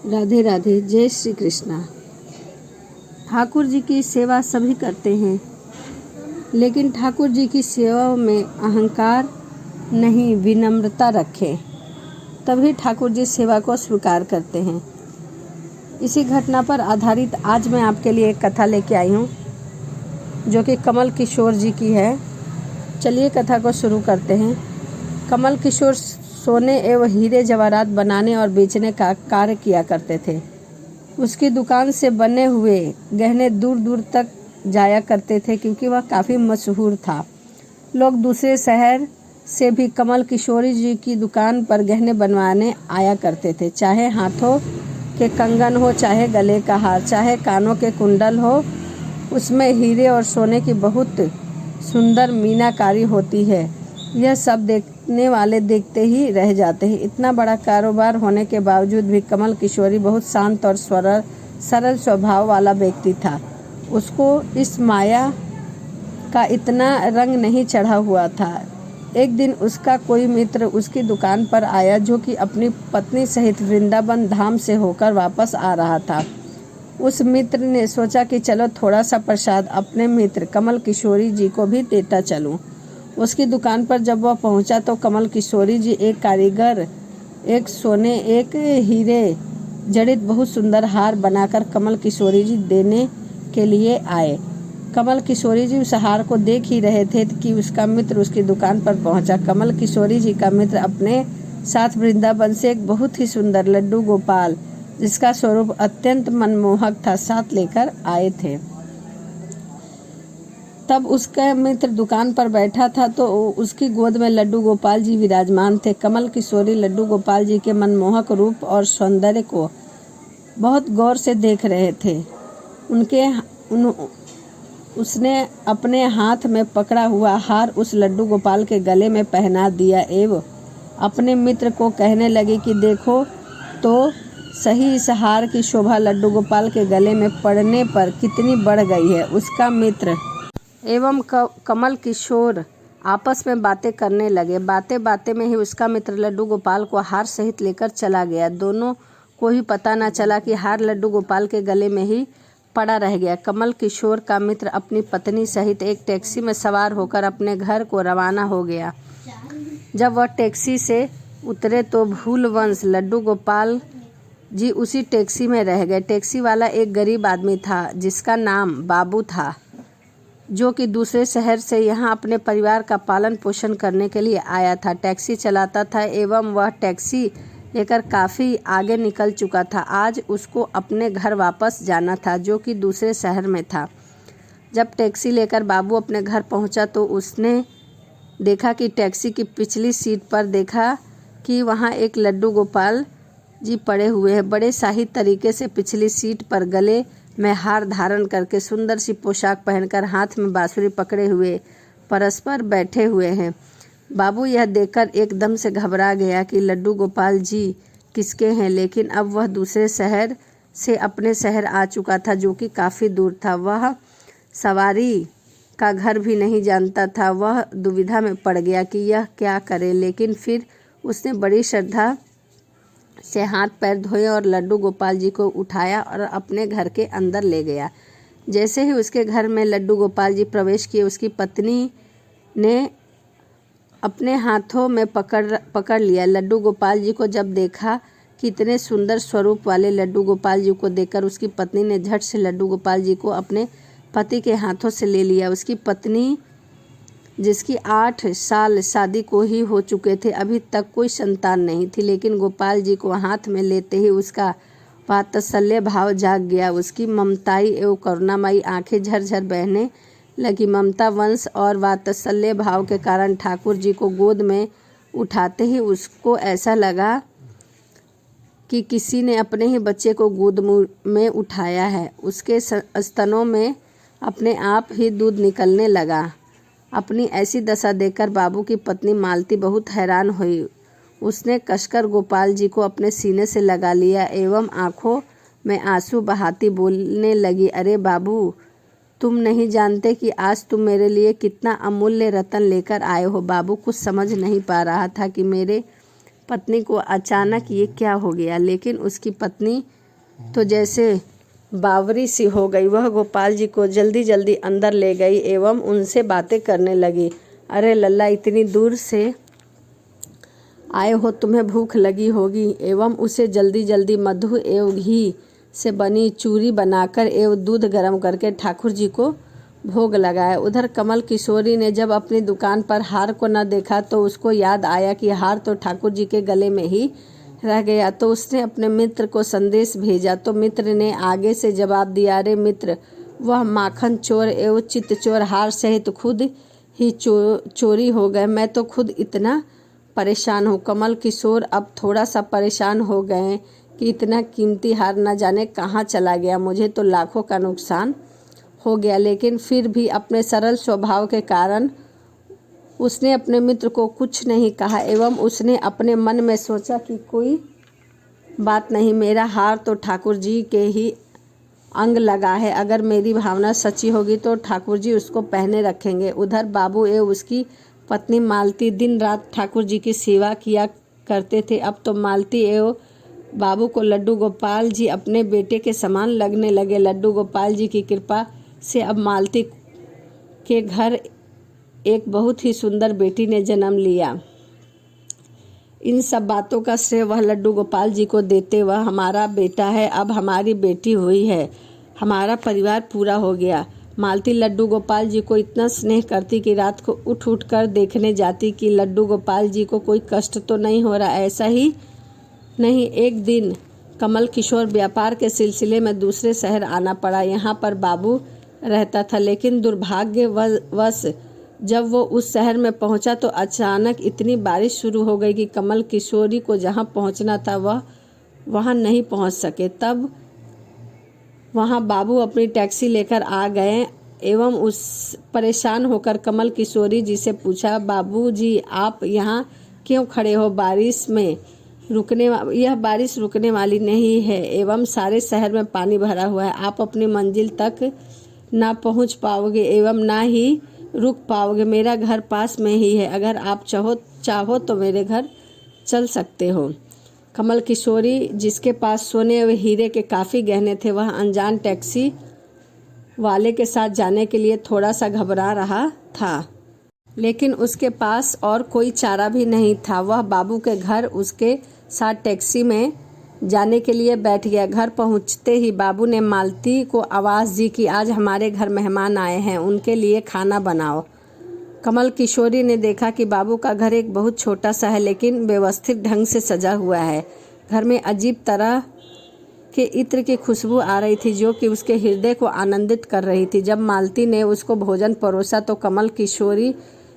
राधे राधे। जय श्री कृष्णा। ठाकुर जी की सेवा सभी करते हैं, लेकिन ठाकुर जी की सेवा में अहंकार नहीं, विनम्रता रखें, तभी ठाकुर जी सेवा को स्वीकार करते हैं। इसी घटना पर आधारित आज मैं आपके लिए एक कथा लेके आई हूँ, जो कि कमल किशोर जी की है। चलिए कथा को शुरू करते हैं। कमल किशोर सोने एवं हीरे जवाहरात बनाने और बेचने का कार्य किया करते थे। उसकी दुकान से बने हुए गहने दूर दूर तक जाया करते थे, क्योंकि वह काफ़ी मशहूर था। लोग दूसरे शहर से भी कमल किशोरी जी की दुकान पर गहने बनवाने आया करते थे। चाहे हाथों के कंगन हो, चाहे गले का हार, चाहे कानों के कुंडल हो, उसमें हीरे और सोने की बहुत सुंदर मीनाकारी होती है। यह सब देखने वाले देखते ही रह जाते हैं। इतना बड़ा कारोबार होने के बावजूद भी कमल किशोरी बहुत शांत और सरल स्वभाव वाला व्यक्ति था। उसको इस माया का इतना रंग नहीं चढ़ा हुआ था। एक दिन उसका कोई मित्र उसकी दुकान पर आया, जो कि अपनी पत्नी सहित वृंदावन धाम से होकर वापस आ रहा था। उस मित्र ने सोचा कि चलो थोड़ा सा प्रसाद अपने मित्र कमल किशोरी जी को भी देता चलूं। उसकी दुकान पर जब वह पहुंचा तो कमल किशोरी जी एक कारीगर एक सोने एक हीरे जड़ित बहुत सुंदर हार बनाकर कमल किशोरी जी देने के लिए आए। कमल किशोरी जी उस हार को देख ही रहे थे कि उसका मित्र उसकी दुकान पर पहुंचा। कमल किशोरी जी का मित्र अपने साथ वृंदावन से एक बहुत ही सुंदर लड्डू गोपाल, जिसका स्वरूप अत्यंत मनमोहक था, साथ लेकर आए थे। तब उसका मित्र दुकान पर बैठा था तो उसकी गोद में लड्डू गोपाल जी विराजमान थे। कमल किशोरी लड्डू गोपाल जी के मनमोहक रूप और सौंदर्य को बहुत गौर से देख रहे थे। उसने अपने हाथ में पकड़ा हुआ हार उस लड्डू गोपाल के गले में पहना दिया एवं अपने मित्र को कहने लगी कि देखो तो सही, इस हार की शोभा लड्डू गोपाल के गले में पड़ने पर कितनी बढ़ गई है। उसका मित्र एवं कमल किशोर आपस में बातें करने लगे। बातें बातें में ही उसका मित्र लड्डू गोपाल को हार सहित लेकर चला गया। दोनों को ही पता न चला कि हार लड्डू गोपाल के गले में ही पड़ा रह गया। कमल किशोर का मित्र अपनी पत्नी सहित एक टैक्सी में सवार होकर अपने घर को रवाना हो गया। जब वह टैक्सी से उतरे तो भूलवंश लड्डू गोपाल जी उसी टैक्सी में रह गए। टैक्सी वाला एक गरीब आदमी था, जिसका नाम बाबू था, जो कि दूसरे शहर से यहाँ अपने परिवार का पालन पोषण करने के लिए आया था। टैक्सी चलाता था एवं वह टैक्सी लेकर काफ़ी आगे निकल चुका था। आज उसको अपने घर वापस जाना था, जो कि दूसरे शहर में था। जब टैक्सी लेकर बाबू अपने घर पहुँचा तो उसने देखा कि टैक्सी की पिछली सीट पर देखा कि वहाँ एक लड्डू गोपाल जी पड़े हुए हैं। बड़े शाही तरीके से पिछली सीट पर गले में हार धारण करके, सुंदर सी पोशाक पहनकर, हाथ में बांसुरी पकड़े हुए परस्पर बैठे हुए हैं। बाबू यह देखकर एकदम से घबरा गया कि लड्डू गोपाल जी किसके हैं, लेकिन अब वह दूसरे शहर से अपने शहर आ चुका था, जो कि काफ़ी दूर था। वह सवारी का घर भी नहीं जानता था। वह दुविधा में पड़ गया कि यह क्या करे, लेकिन फिर उसने बड़ी श्रद्धा से हाथ पैर धोए और लड्डू गोपाल जी को उठाया और अपने घर के अंदर ले गया। जैसे ही उसके घर में लड्डू गोपाल जी प्रवेश किए, उसकी पत्नी ने अपने हाथों में पकड़ लिया। लड्डू गोपाल जी को जब देखा कि इतने सुंदर स्वरूप वाले लड्डू गोपाल जी को देखकर उसकी पत्नी ने झट से लड्डू गोपाल जी को अपने पति के हाथों से ले लिया। उसकी पत्नी, जिसकी 8 साल शादी को ही हो चुके थे, अभी तक कोई संतान नहीं थी, लेकिन गोपाल जी को हाथ में लेते ही उसका वात्सल्य भाव जाग गया। उसकी ममताई एवं करुणामयी आंखें झरझर बहने लगी। ममता वंश और वात्सल्य भाव के कारण ठाकुर जी को गोद में उठाते ही उसको ऐसा लगा कि किसी ने अपने ही बच्चे को गोद में उठाया है। उसके स्तनों में अपने आप ही दूध निकलने लगा। अपनी ऐसी दशा देखकर बाबू की पत्नी मालती बहुत हैरान हुई। उसने कसकर गोपाल जी को अपने सीने से लगा लिया एवं आंखों में आंसू बहाती बोलने लगी, अरे बाबू, तुम नहीं जानते कि आज तुम मेरे लिए कितना अमूल्य रतन लेकर आए हो। बाबू कुछ समझ नहीं पा रहा था कि मेरे पत्नी को अचानक ये क्या हो गया, लेकिन उसकी पत्नी तो जैसे बावरी सी हो गई। वह गोपाल जी को जल्दी जल्दी अंदर ले गई एवं उनसे बातें करने लगी। अरे लल्ला, इतनी दूर से आए हो, तुम्हें भूख लगी होगी। एवं उसे जल्दी जल्दी मधु एवं घी से बनी चूरी बनाकर एवं दूध गर्म करके ठाकुर जी को भोग लगाया। उधर कमल किशोरी ने जब अपनी दुकान पर हार को न देखा तो उसको याद आया कि हार तो ठाकुर जी के गले में ही रह गया। तो उसने अपने मित्र को संदेश भेजा। तो मित्र ने आगे से जवाब दिया, अरे मित्र, वह माखन चोर एवं चित्त चोर हार सहित खुद ही चोरी हो गए। मैं तो खुद इतना परेशान हूँ। कमल किशोर अब थोड़ा सा परेशान हो गए कि इतना कीमती हार न जाने कहाँ चला गया। मुझे तो लाखों का नुकसान हो गया। लेकिन फिर भी अपने सरल स्वभाव के कारण उसने अपने मित्र को कुछ नहीं कहा एवं उसने अपने मन में सोचा कि कोई बात नहीं, मेरा हार तो ठाकुर जी के ही अंग लगा है। अगर मेरी भावना सच्ची होगी तो ठाकुर जी उसको पहने रखेंगे। उधर बाबू एवं उसकी पत्नी मालती दिन रात ठाकुर जी की सेवा किया करते थे। अब तो मालती एवं बाबू को लड्डू गोपाल जी अपने बेटे के समान लगने लगे। लड्डू गोपाल जी की कृपा से अब मालती के घर एक बहुत ही सुंदर बेटी ने जन्म लिया। इन सब बातों का श्रेय वह लड्डू गोपाल जी को देते। वह हमारा बेटा है, अब हमारी बेटी हुई है, हमारा परिवार पूरा हो गया। मालती लड्डू गोपाल जी को इतना स्नेह करती कि रात को उठ उठ कर देखने जाती कि लड्डू गोपाल जी को कोई कष्ट तो नहीं हो रहा। ऐसा ही नहीं, एक दिन कमल किशोर व्यापार के सिलसिले में दूसरे शहर आना पड़ा। यहाँ पर बाबू रहता था, लेकिन दुर्भाग्यवश जब वो उस शहर में पहुंचा तो अचानक इतनी बारिश शुरू हो गई कि कमल किशोरी को जहां पहुंचना था वह वहां नहीं पहुंच सके। तब वहां बाबू अपनी टैक्सी लेकर आ गए एवं उस परेशान होकर कमल किशोरी जी से पूछा, बाबू जी आप यहाँ क्यों खड़े हो? यह बारिश रुकने वाली नहीं है एवं सारे शहर में पानी भरा हुआ है। आप अपनी मंजिल तक ना पहुँच पाओगे एवं ना ही रुक पाओगे। मेरा घर पास में ही है, अगर आप चाहो तो मेरे घर चल सकते हो। कमल किशोरी, जिसके पास सोने व हीरे के काफ़ी गहने थे, वह अनजान टैक्सी वाले के साथ जाने के लिए थोड़ा सा घबरा रहा था, लेकिन उसके पास और कोई चारा भी नहीं था। वह बाबू के घर उसके साथ टैक्सी में जाने के लिए बैठ गया। घर पहुंचते ही बाबू ने मालती को आवाज़ दी कि आज हमारे घर मेहमान आए हैं, उनके लिए खाना बनाओ। कमल किशोरी ने देखा कि बाबू का घर एक बहुत छोटा सा है, लेकिन व्यवस्थित ढंग से सजा हुआ है। घर में अजीब तरह के इत्र की खुशबू आ रही थी जो कि उसके हृदय को आनंदित कर रही थी। जब मालती ने उसको भोजन परोसा तो कमल किशोरी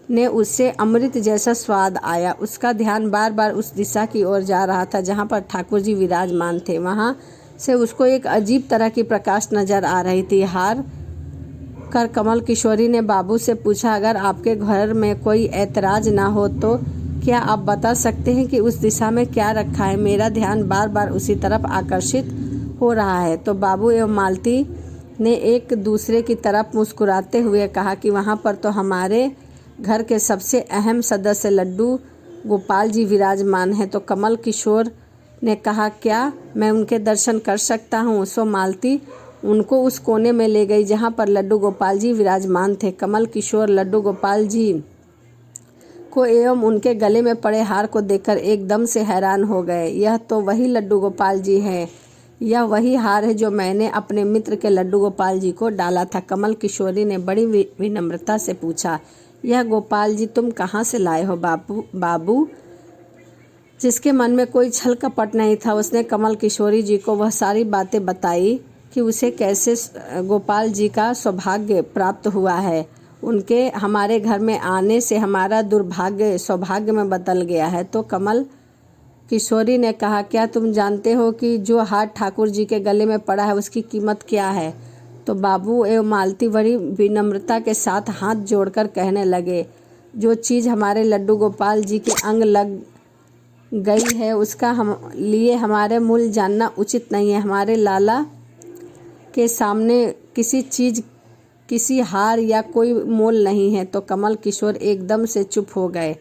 ने उससे अमृत जैसा स्वाद आया। उसका ध्यान बार बार उस दिशा की ओर जा रहा था जहाँ पर ठाकुर जी विराजमान थे। वहाँ से उसको एक अजीब तरह की प्रकाश नजर आ रही थी। हार कर कमल किशोरी ने बाबू से पूछा, अगर आपके घर में कोई ऐतराज ना हो तो क्या आप बता सकते हैं कि उस दिशा में क्या रखा है? मेरा ध्यान बार बार उसी तरफ आकर्षित हो रहा है। तो बाबू एवं मालती ने एक दूसरे की तरफ मुस्कुराते हुए कहा कि वहाँ पर तो हमारे घर के सबसे अहम सदस्य लड्डू गोपाल जी विराजमान हैं। तो कमल किशोर ने कहा, क्या मैं उनके दर्शन कर सकता हूँ? सो मालती उनको उस कोने में ले गई जहाँ पर लड्डू गोपाल जी विराजमान थे। कमल किशोर लड्डू गोपाल जी को एवं उनके गले में पड़े हार को देखकर एकदम से हैरान हो गए। यह तो वही लड्डू गोपाल जी हैं, यह वही हार है जो मैंने अपने मित्र के लड्डू गोपाल जी को डाला था। कमल किशोरी ने बड़ी विनम्रता से पूछा, यह गोपाल जी तुम कहाँ से लाए हो? बाबू जिसके मन में कोई छल कपट नहीं था, उसने कमल किशोरी जी को वह सारी बातें बताई कि उसे कैसे गोपाल जी का सौभाग्य प्राप्त हुआ है। उनके हमारे घर में आने से हमारा दुर्भाग्य सौभाग्य में बदल गया है। तो कमल किशोरी ने कहा, क्या तुम जानते हो कि जो हार ठाकुर जी के गले में पड़ा है उसकी कीमत क्या है? तो बाबू एवं मालती बड़ी विनम्रता के साथ हाथ जोड़कर कहने लगे, जो चीज़ हमारे लड्डू गोपाल जी के अंग लग गई है उसका लिए हमारे मूल्य जानना उचित नहीं है। हमारे लाला के सामने किसी चीज़, किसी हार या कोई मोल नहीं है। तो कमल किशोर एकदम से चुप हो गए।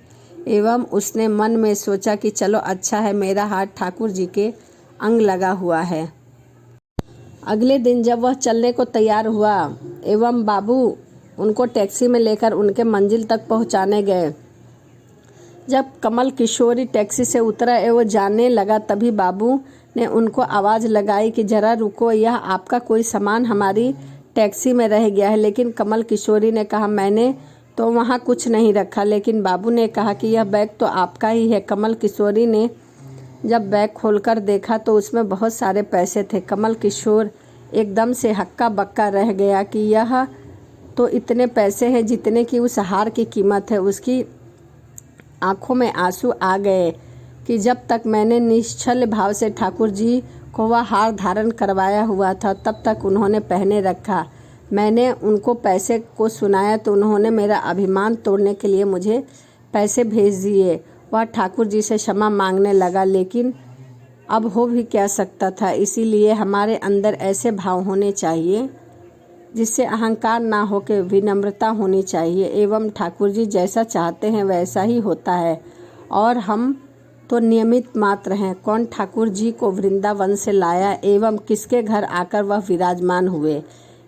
एवं उसने मन में सोचा कि चलो अच्छा है, मेरा हाथ ठाकुर जी के अंग लगा हुआ है। अगले दिन जब वह चलने को तैयार हुआ एवं बाबू उनको टैक्सी में लेकर उनके मंजिल तक पहुंचाने गए, जब कमल किशोरी टैक्सी से उतरा एवं जाने लगा, तभी बाबू ने उनको आवाज़ लगाई कि जरा रुको, यह आपका कोई सामान हमारी टैक्सी में रह गया है। लेकिन कमल किशोरी ने कहा, मैंने तो वहाँ कुछ नहीं रखा। लेकिन बाबू ने कहा कि यह बैग तो आपका ही है। कमल किशोरी ने जब बैग खोलकर देखा तो उसमें बहुत सारे पैसे थे। कमल किशोर एकदम से हक्का बक्का रह गया कि यह तो इतने पैसे हैं जितने की उस हार की कीमत है। उसकी आंखों में आंसू आ गए कि जब तक मैंने निश्चल भाव से ठाकुर जी को वह हार धारण करवाया हुआ था तब तक उन्होंने पहने रखा। मैंने उनको पैसे को सुनाया तो उन्होंने मेरा अभिमान तोड़ने के लिए मुझे पैसे भेज दिए। वह ठाकुर जी से क्षमा मांगने लगा, लेकिन अब हो भी क्या सकता था। इसीलिए हमारे अंदर ऐसे भाव होने चाहिए जिससे अहंकार ना हो के विनम्रता होनी चाहिए। एवं ठाकुर जी जैसा चाहते हैं वैसा ही होता है, और हम तो नियमित मात्र हैं। कौन ठाकुर जी को वृंदावन से लाया एवं किसके घर आकर वह विराजमान हुए,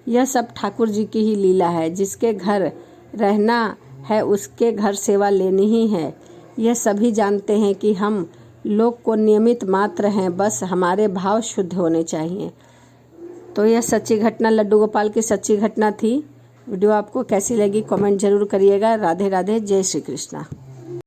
यह सब ठाकुर जी की ही लीला है। जिसके घर रहना है उसके घर सेवा लेनी ही है। यह सभी जानते हैं कि हम लोग को नियमित मात्र हैं, बस हमारे भाव शुद्ध होने चाहिए। तो यह सच्ची घटना, लड्डू गोपाल की सच्ची घटना थी। वीडियो आपको कैसी लगी कमेंट जरूर करिएगा। राधे राधे, जय श्री कृष्णा।